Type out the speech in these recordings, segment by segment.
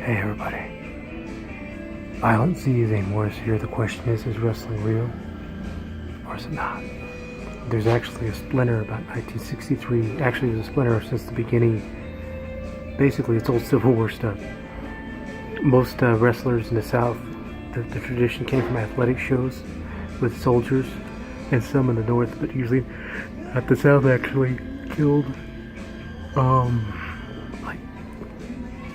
Hey everybody. Violent Z, Zane Morris here. The question is wrestling real or is it not? There's actually a splinter about 1963. Actually, there's a splinter since the beginning. Basically, it's old Civil War stuff. Most wrestlers in the South, the tradition came from athletic shows with soldiers, and some in the North, but usually at the South actually killed like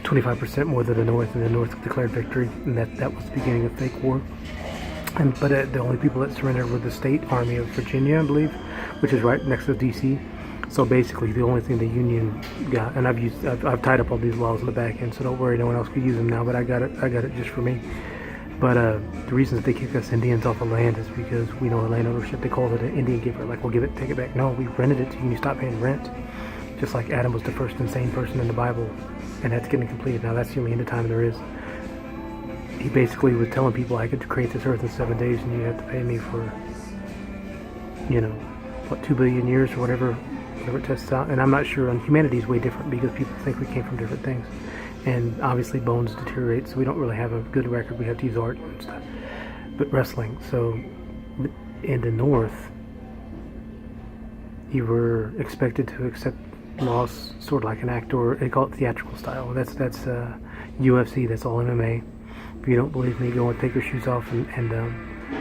25% more than the North, and the North declared victory, and that was the beginning of fake war. But the only people that surrendered were the State Army of Virginia, I believe, which is right next to D.C. So basically, the only thing the Union got, and I've tied up all these laws in the back end, so don't worry, no one else could use them now. But I got it just for me. But the reason that they kick us Indians off the land is because we know the land ownership. They called it an Indian giver, like we'll take it back. No, we rented it to you, and you stop paying rent. Just like Adam was the first insane person in the Bible, and that's getting completed now. That's the only end of time there is. He basically was telling people I could create this earth in 7 days, and you have to pay me for, 2 billion years or whatever it tests out. And I'm not sure. And humanity is way different because people think we came from different things, and obviously bones deteriorate, so we don't really have a good record. We have to use art and stuff. But wrestling, so in the North, you were expected to accept loss, sort of like an actor. They call it theatrical style. That's UFC. That's all MMA. If you don't believe me, go and take your shoes off and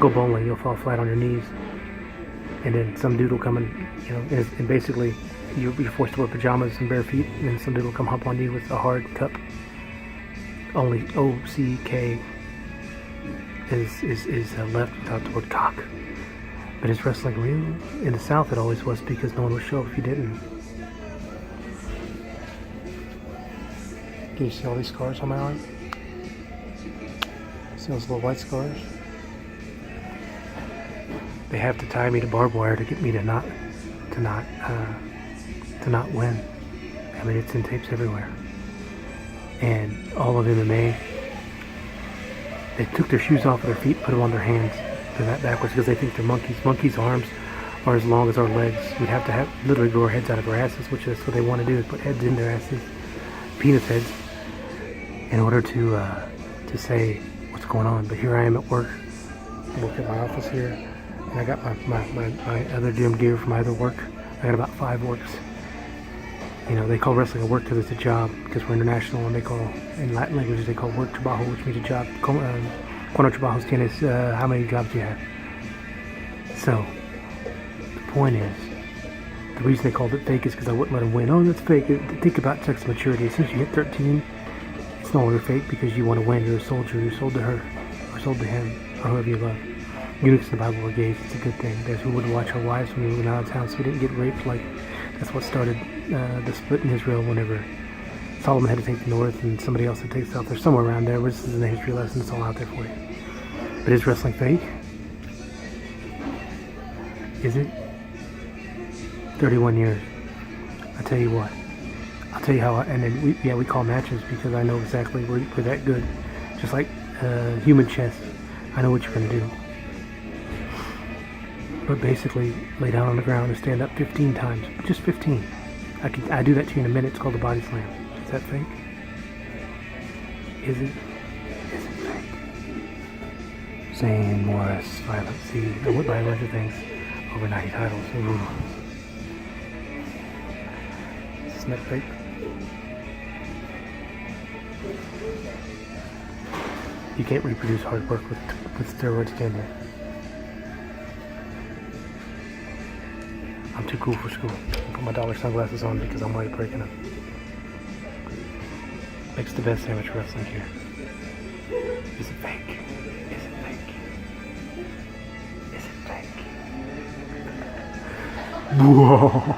go bowling. You'll fall flat on your knees, and then some dude will come and basically you're forced to wear pajamas and bare feet, and then some dude will come hump on you with a hard cup. Only OCK is left without the word cock. But is wrestling real? In the South, it always was, because no one would show if you didn't. Can you see all these scars on my arm? See those little white scars? They have to tie me to barbed wire to get me to not win. I mean, it's in tapes everywhere. And all of MMA, they took their shoes off of their feet, put them on their hands. They're that backwards because they think they're monkeys. Monkeys' arms are as long as our legs. We'd have to literally grow our heads out of our asses, which is what they want to do, is put heads in their asses, penis heads, in order to say what's going on. But here I am at work. I work at my office here, and I got my other gym gear for my other work. I got about 5 works. They call wrestling a work because it's a job, because we're international, and they call, in Latin languages, they call work trabajo, which means a job. Cuando trabajos tienes, how many jobs do you have? So, the point is, the reason they called it fake is because I wouldn't let them win. Oh, that's fake. Think about sex maturity. As soon as you hit 13, it's no longer fake because you want to win. You're a soldier. You're sold to her, or sold to him, or whoever you love. Eunuchs in the Bible were gays. It's a good thing. There's who would watch our wives when we went out of town, so we didn't get raped. Like, that's what started the split in Israel whenever Solomon had to take the north and somebody else had to take the south. There's somewhere around there. This is a history lesson. It's all out there for you. But is wrestling fake? Is it? 31 years. I tell you what. I'll tell you how. And then we call matches because I know exactly we're that good. Just like human chess. I know what you're gonna do. But basically, lay down on the ground and stand up 15 times. Just 15. I do that to you in a minute. It's called a body slam. Is that fake? Is it? Is it fake? Zane Morris, Violent Z. I went by a bunch of things. Over 90 titles. Ooh. Is this net fake? You can't reproduce hard work with steroids, can you? I'm too cool for school. I put my dollar sunglasses on because I'm already breaking them. Makes the best amateur wrestling here. Is it fake? Is it fake? Is it fake? Whoa!